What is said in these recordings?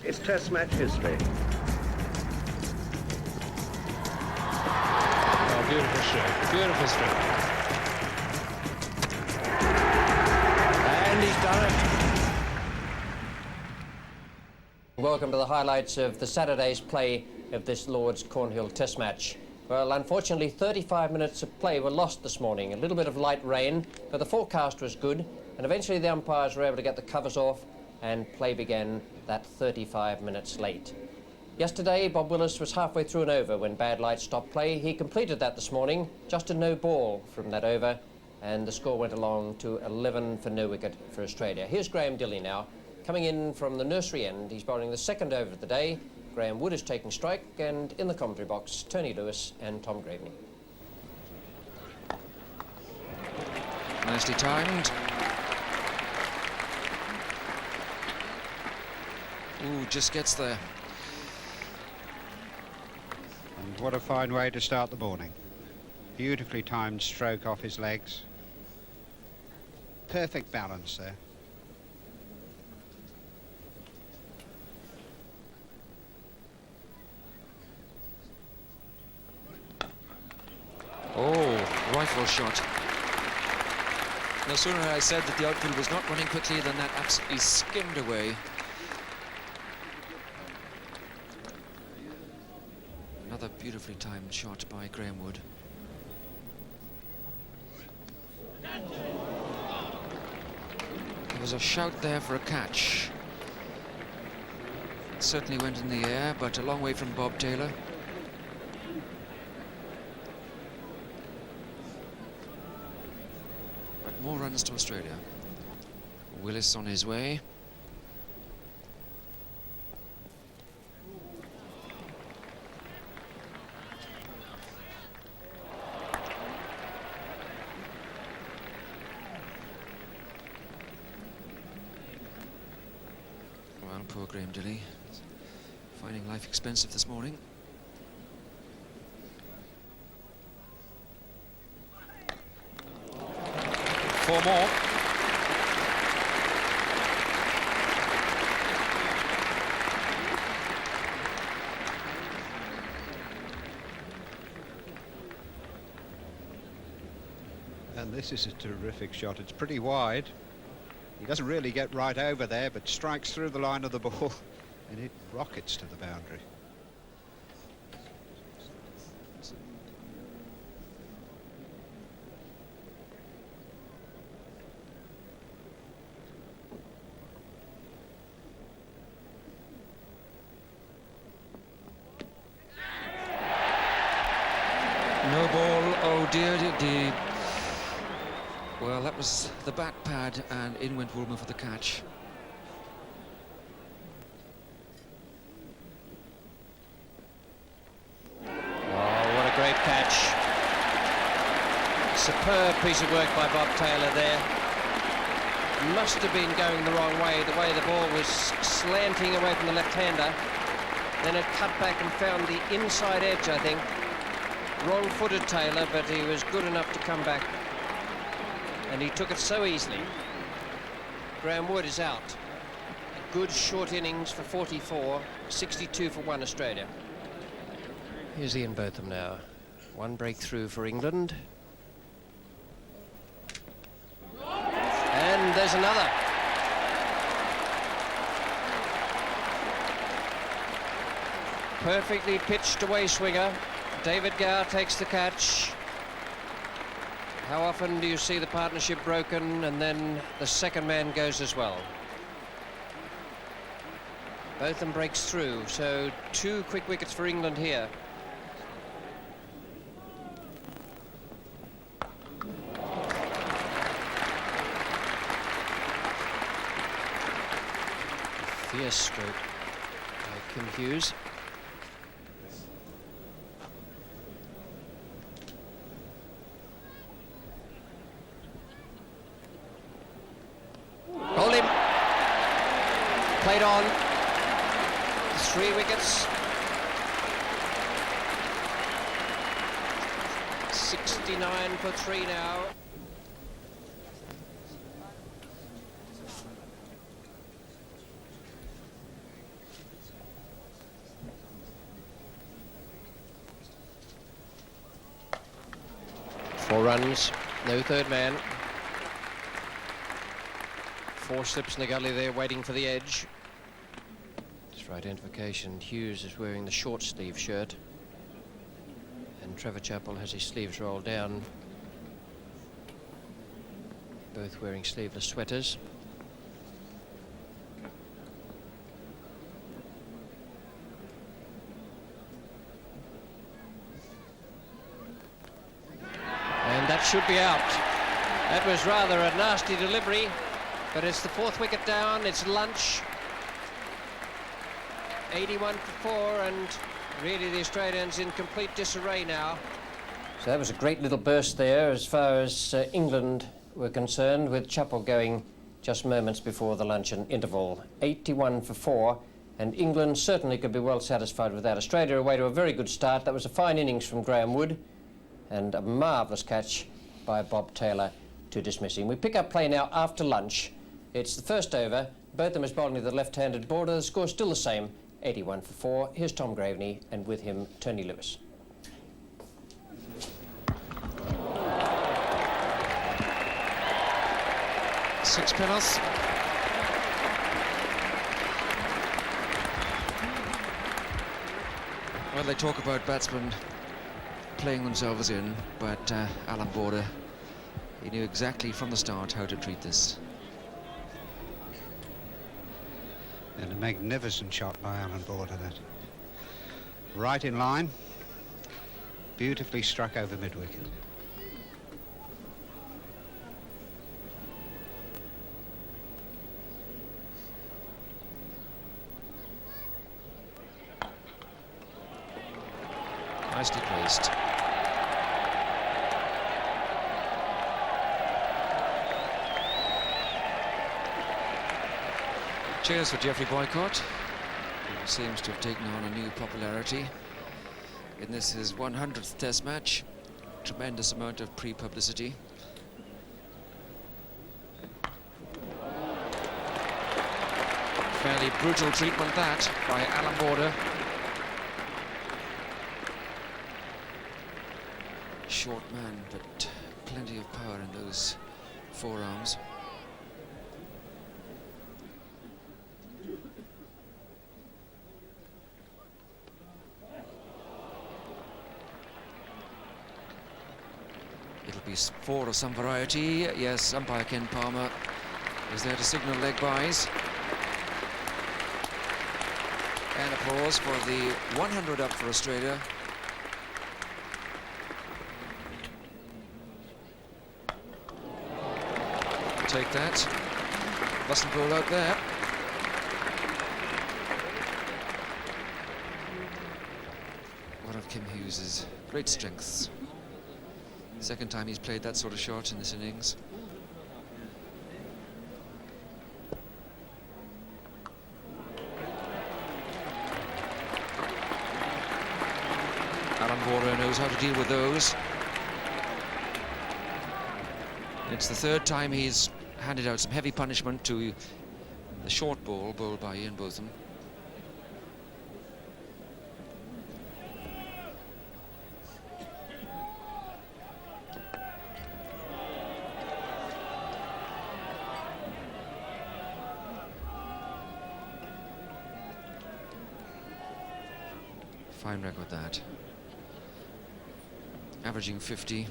It's Test match history. Oh, beautiful stroke, beautiful stroke. And he's done it. Welcome to the highlights of the Saturday's play of this Lord's Cornhill Test match. Well, unfortunately, 35 minutes of play were lost this morning. A little bit of light rain, but the forecast was good, and eventually the umpires were able to get the covers off, and play began that 35 minutes late. Yesterday, Bob Willis was halfway through an over when bad light stopped play. He completed that this morning, just a no ball from that over, and the score went along to 11 for no wicket for Australia. Here's Graham Dilley now. Coming in from the nursery end, he's bowling the second over of the day. Graham Wood is taking strike, and in the commentary box, Tony Lewis and Tom GRAEME. Nicely timed. Ooh, just gets there. And what a fine way to start the morning. Beautifully timed stroke off his legs. Perfect balance there. Oh, rifle shot. No sooner had I said that the outfield was not running quickly than that absolutely skimmed away. Another beautifully timed shot by Graham Wood. There was a shout there for a catch. It certainly went in the air, but a long way from Bob Taylor. More runs to Australia. Willis on his way. Well, poor Graham Dilley, finding life expensive this morning. Four more. And this is a terrific shot. It's pretty wide. He doesn't really get right over there, but strikes through the line of the ball and it rockets to the boundary. No ball, oh dear, dear, dear. Well, that was the bat pad, and in went Woolmer for the catch. Oh, what a great catch. Superb piece of work by Bob Taylor there. Must have been going the wrong way, the way the ball was slanting away from the left-hander. Then it cut back and found the inside edge, I think. Wrong-footed Taylor, but he was good enough to come back. And he took it so easily. Graham Wood is out. A good short innings for 44, 62 for 1 Australia. Here's Ian Botham now. One breakthrough for England. And there's another. Perfectly pitched away swinger. David Gower takes the catch. How often do you see the partnership broken and then the second man goes as well? Botham breaks through, so 2 quick wickets for England here. Fierce stroke by Kim Hughes. Hold him. Played on. 3 wickets. 69 for 3 now. 4 runs, no third man. 4 slips in the gully there, waiting for the edge. Just for identification, Hughes is wearing the short sleeve shirt, and Trevor Chappell has his sleeves rolled down. Both wearing sleeveless sweaters. And that should be out. That was rather a nasty delivery, but it's the 4th wicket down. It's lunch. 81 for 4, and really the Australians in complete disarray now. So that was a great little burst there as far as England were concerned, with Chappell going just moments before the luncheon interval. 81 for 4, and England certainly could be well satisfied with that. Australia away to a very good start. That was a fine innings from Graham Wood, and a marvellous catch by Bob Taylor to dismiss him. We pick up play now after lunch. It's the first over. Botham is bowling to the left-handed border. The score's still the same, 81 for 4. Here's Tom Graveney, and with him, Tony Lewis. Six spinners. Well, they talk about batsmen playing themselves in, but Allan Border, he knew exactly from the start how to treat this. And a magnificent shot by Allan Border, that. Right in line, beautifully struck over mid-wicket. Nicely placed. Cheers for Geoffrey Boycott, who seems to have taken on a new popularity in this his 100th Test match. Tremendous amount of pre-publicity. Fairly brutal treatment that by Allan Border. Short man, but plenty of power in those forearms. It'll be 4 of some variety. Yes, umpire Ken Palmer is there to signal leg byes. And applause for the 100 up for Australia. Take that. Mustn't roll out there. One of Kim Hughes's great strengths. Second time he's played that sort of shot in this innings. Allan Border knows how to deal with those. It's the 3rd time he's handed out some heavy punishment to the short ball bowled by Ian Botham. Fine record that. Averaging 50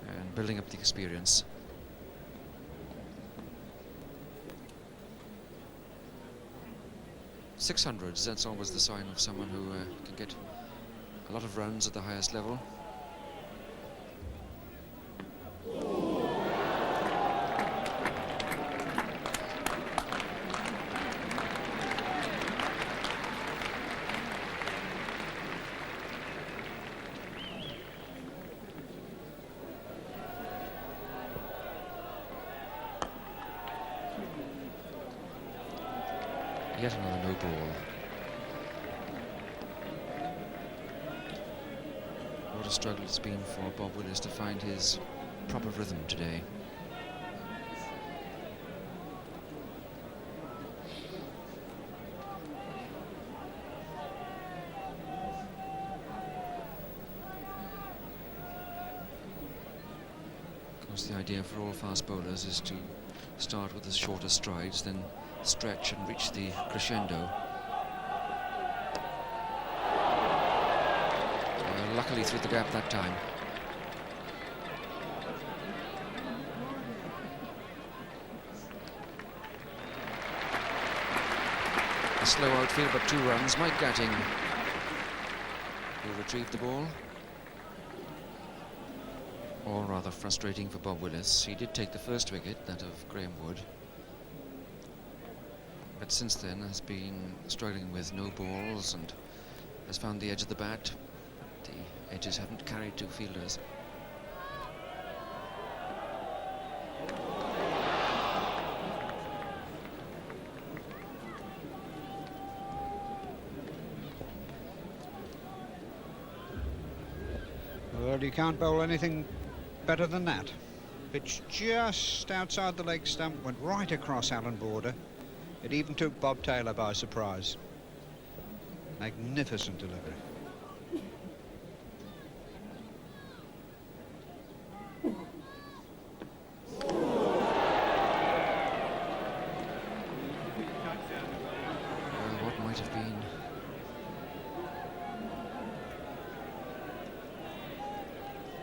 and building up the experience. .600s, that's always the sign of someone who can get a lot of runs at the highest level. Yet another no ball. What a struggle it's been for Bob Willis to find his proper rhythm today. course, the idea for all fast bowlers is to start with the shorter strides, then stretch and reach the crescendo. Luckily through the gap that time. A slow outfield, but 2 runs. Mike Gatting will retrieve the ball. All rather frustrating for Bob Willis. He did take the first wicket, that of Graham Wood. But since then has been struggling with no balls and has found the edge of the bat. The edges haven't carried 2 fielders. Well, you can't bowl anything better than that. Pitch just outside the leg stump, went right across Allan border. It even took Bob Taylor by surprise. Magnificent delivery. What might have been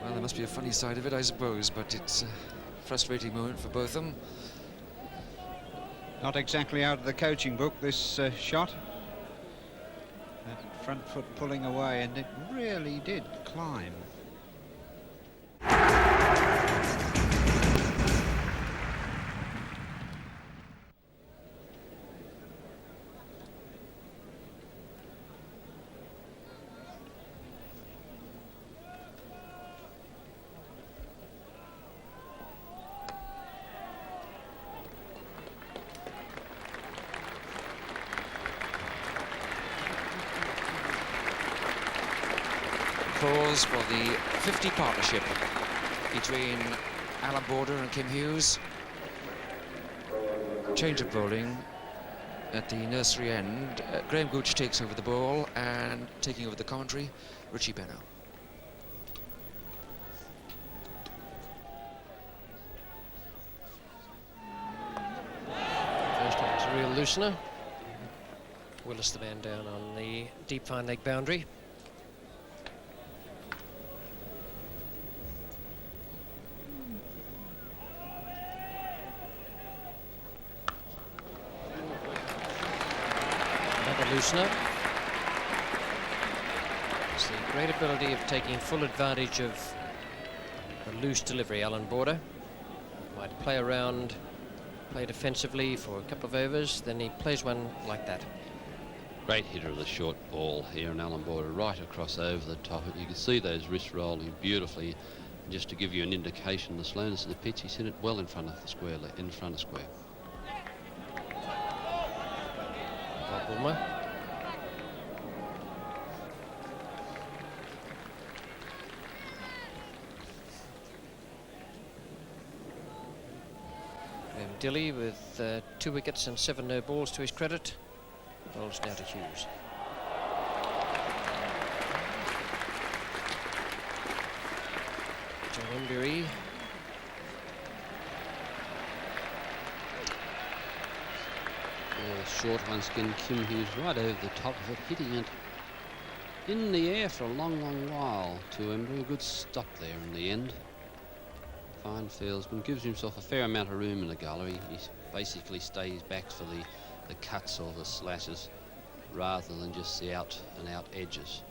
well, there must be a funny side of it, I suppose, but it's a frustrating moment for both of them. Not exactly out of the coaching book, this shot. That front foot pulling away, and it really did climb. Applause for the 50 partnership between Allan Border and Kim Hughes. Change of bowling at the nursery end. Graham Gooch takes over the ball, and taking over the commentary, Richie Benno. First one was a real loosener. Willis the man down on the deep fine leg boundary. Loosener. It's the great ability of taking full advantage of the loose delivery, Allan Border. Might play around, play defensively for a couple of overs, then he plays one like that. Great hitter of the short ball here, and Allan Border right across over the top. You can see those wrists rolling beautifully. And just to give you an indication of the slowness of the pitch, he's hit it well in front of the square, in front of square. Bob Bulmer. Dilly with 2 wickets and 7 no balls to his credit. Bowls now to Hughes. John Embury. Short one skin, Kim Hughes right over the top of it, hitting it in the air for a long, long while to Embury. A good stop there in the end. Fine fieldsman, gives himself a fair amount of room in the gully. He basically stays back for the cuts or the slashes rather than just the out and out edges.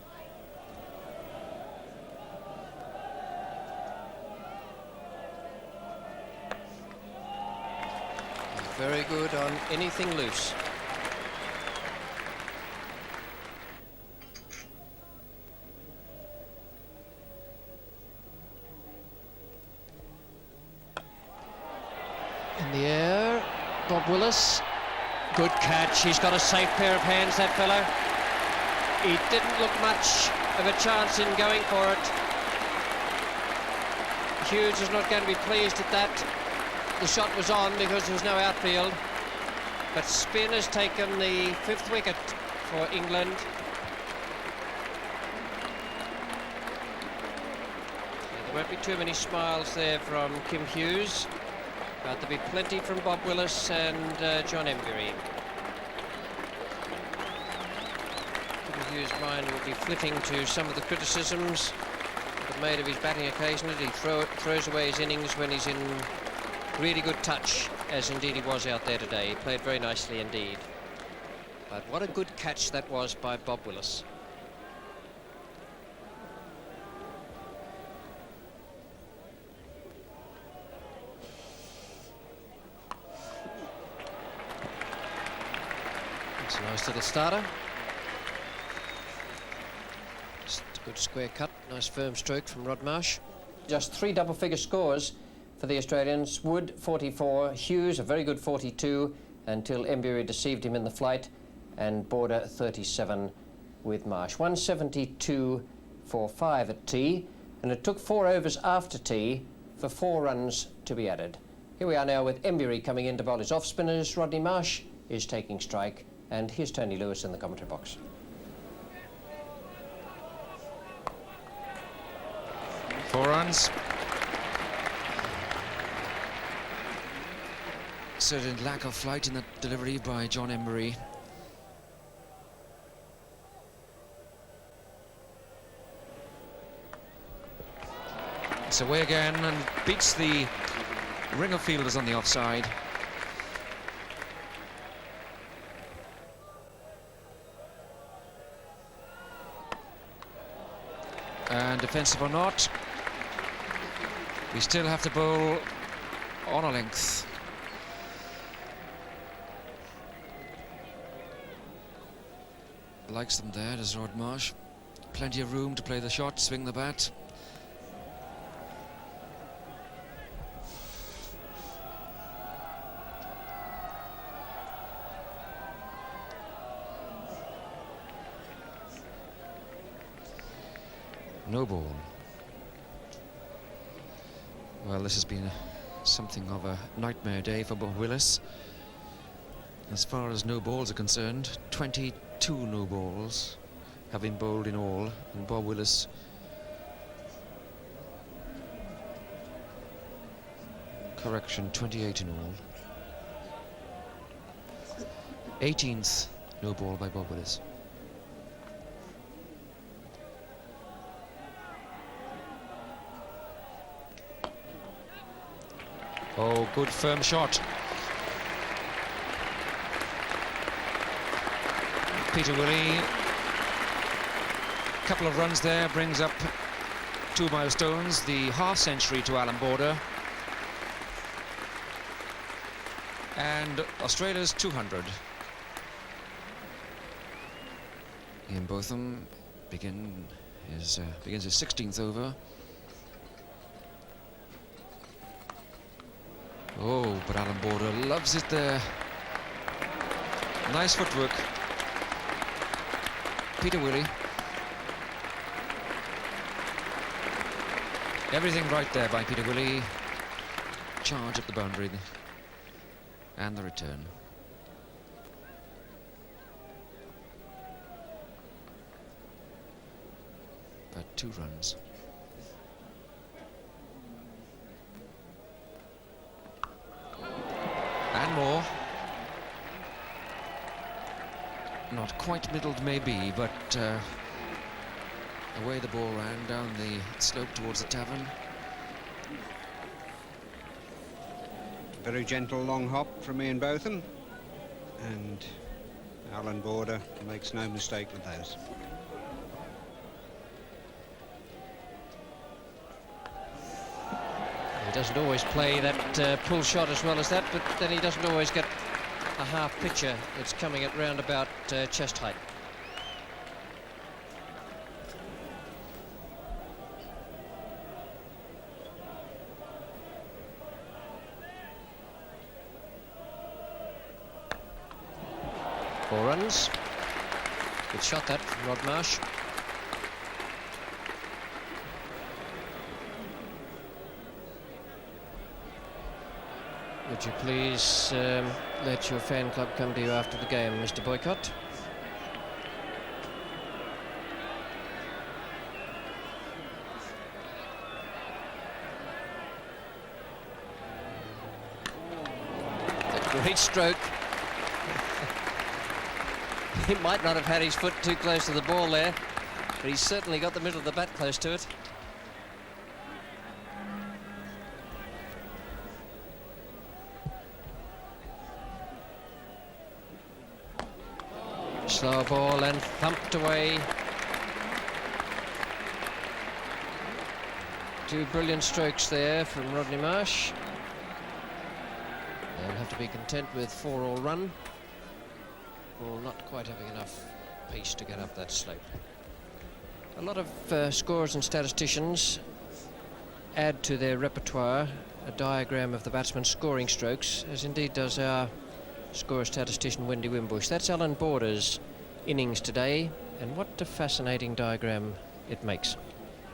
Very good on anything loose. In the air, Bob Willis. Good catch. He's got a safe pair of hands, that fellow. He didn't look much of a chance in going for it. Hughes is not going to be pleased at that. The shot was on because there was no outfield. But spin has taken the 5th wicket for England. The Won't be too many smiles there from Kim Hughes, but there'll be plenty from Bob Willis and John Embury. Kim Hughes' mind will be flitting to some of the criticisms that are made of his batting occasionally. He throws away his innings when he's in really good touch, as indeed he was out there today. He played very nicely indeed. But what a good catch that was by Bob Willis. It's a nice little starter. Just a good square cut, nice firm stroke from Rod Marsh. Just 3 double-figure scores for the Australians. Wood 44, Hughes a very good 42 until Embury deceived him in the flight, and Border 37 with Marsh. 172 for 5 at tea, and it took 4 overs after tea for 4 runs to be added. Here we are now with Embury coming in to bowl his off-spinners. Rodney Marsh is taking strike, and here's Tony Lewis in the commentary box. Four runs. Certain lack of flight in the delivery by John Embury. It's away again and beats the ring of fielders on the offside. And defensive or not, we still have to bowl on a length. Likes them there, does Rod Marsh. Plenty of room to play the shot, swing the bat. No ball. Well, this has been something of a nightmare day for Bob Willis. As far as no balls are concerned, 22 no balls have been bowled in all, and Bob Willis correction, 28 in all. 18th no ball by Bob Willis. Oh, good firm shot. Peter Willey, a couple of runs there, brings up 2 milestones, the half-century to Allan Border and Australia's 200. Ian Botham begins his 16th over. Oh, but Allan Border loves it there. Nice footwork. Peter Willey. Everything right there by Peter Willey. Charge at the boundary and the return. But 2 runs. And more. Not quite middled maybe, but away the ball ran down the slope towards the tavern. Very gentle long hop from Ian Botham, and Allan Border makes no mistake with those. He doesn't always play that pull shot as well as that, but then he doesn't always get a half picture that's coming at round about chest height. Four runs. Good shot that from Rod Marsh. Would you please let your fan club come to you after the game, Mr. Boycott? Great stroke. He might not have had his foot too close to the ball there, but he's certainly got the middle of the bat close to it. Slow ball and thumped away. Two brilliant strokes there from Rodney Marsh. They'll have to be content with 4-all run, or not quite having enough pace to get up that slope. A lot of scorers and statisticians add to their repertoire a diagram of the batsman's scoring strokes, as indeed does our scorer statistician Wendy Wimbush. That's Alan Border's innings today, and what a fascinating diagram it makes.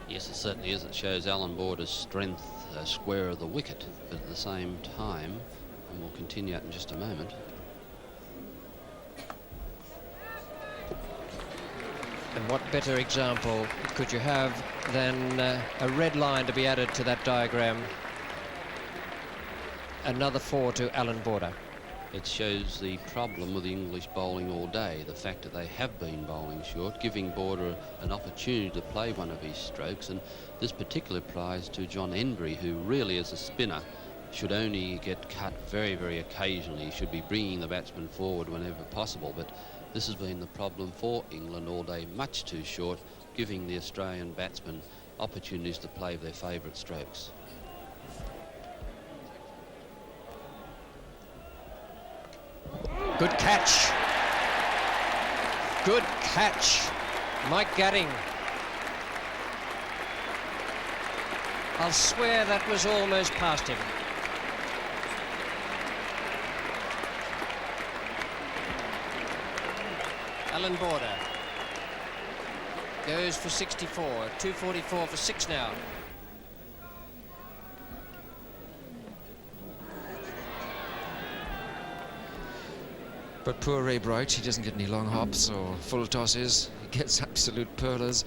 Yes, it certainly is. It shows Alan Border's strength square of the wicket, but at the same time, and we'll continue that in just a moment, and what better example could you have than a red line to be added to that diagram? Another 4 to Alan Border. it shows the problem with the English bowling all day, the fact that they have been bowling short, giving Border an opportunity to play one of his strokes, and this particularly applies to John Embry, who really, as a spinner, should only get cut very, very occasionally. He should be bringing the batsman forward whenever possible, but this has been the problem for England all day, much too short, giving the Australian batsmen opportunities to play their favourite strokes. Good catch. Good catch. Mike Gadding. I'll swear that was almost past him. Alan Border goes for 64, 244 for 6 now. But poor Ray Bright, he doesn't get any long hops or full tosses. He gets absolute pearlers.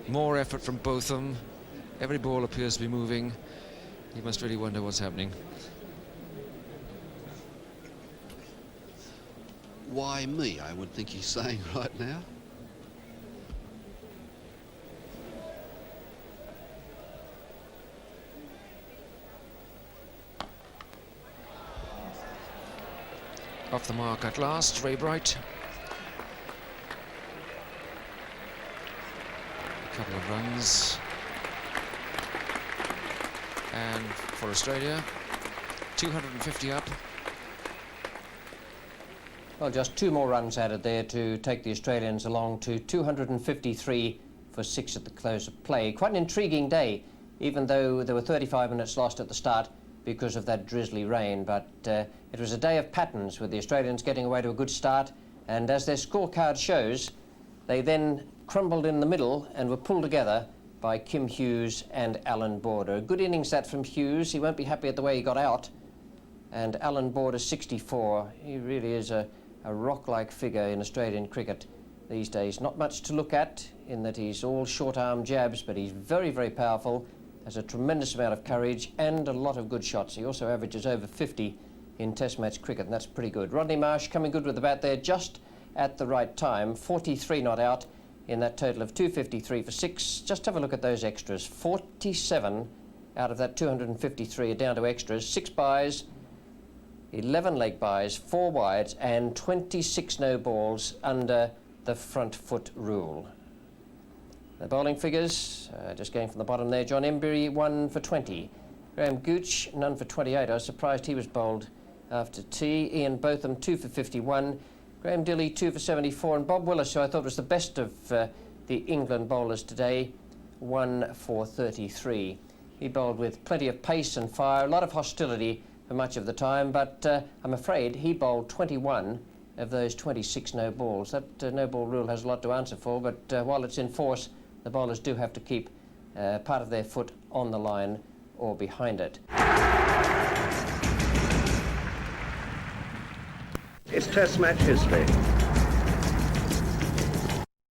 More effort from both of them. Every ball appears to be moving. You must really wonder what's happening. Why me, I would think he's saying right now. Off the mark at last, Ray Bright. A couple of runs. And for Australia, 250 up. Well, just 2 more runs added there to take the Australians along to 253 for 6 at the close of play. Quite an intriguing day, even though there were 35 minutes lost at the start because of that drizzly rain, but it was a day of patterns, with the Australians getting away to a good start, and as their scorecard shows, they then crumbled in the middle and were pulled together by Kim Hughes and Alan Border. A good innings that from Hughes. He won't be happy at the way he got out. And Alan Border, 64. He really is a rock-like figure in Australian cricket these days. Not much to look at in that he's all short-arm jabs, but he's very, very powerful, has a tremendous amount of courage and a lot of good shots. He also averages over 50 in Test match cricket, and that's pretty good. Rodney Marsh coming good with the bat there just at the right time. 43 not out in that total of 253 for 6. Just have a look at those extras. 47 out of that 253 are down to extras. 6 byes, 11 leg byes, 4 wides, and 26 no balls under the front foot rule. The bowling figures, just going from the bottom there, John Embry, 1 for 20. Graham Gooch, none for 28. I was surprised he was bowled after tea. Ian Botham, 2 for 51. Graham Dilley, 2 for 74. And Bob Willis, who I thought was the best of the England bowlers today, 1 for 33. He bowled with plenty of pace and fire, a lot of hostility for much of the time, but I'm afraid he bowled 21 of those 26 no balls. That no ball rule has a lot to answer for, but while it's in force, the bowlers do have to keep part of their foot on the line or behind it. It's Test match history.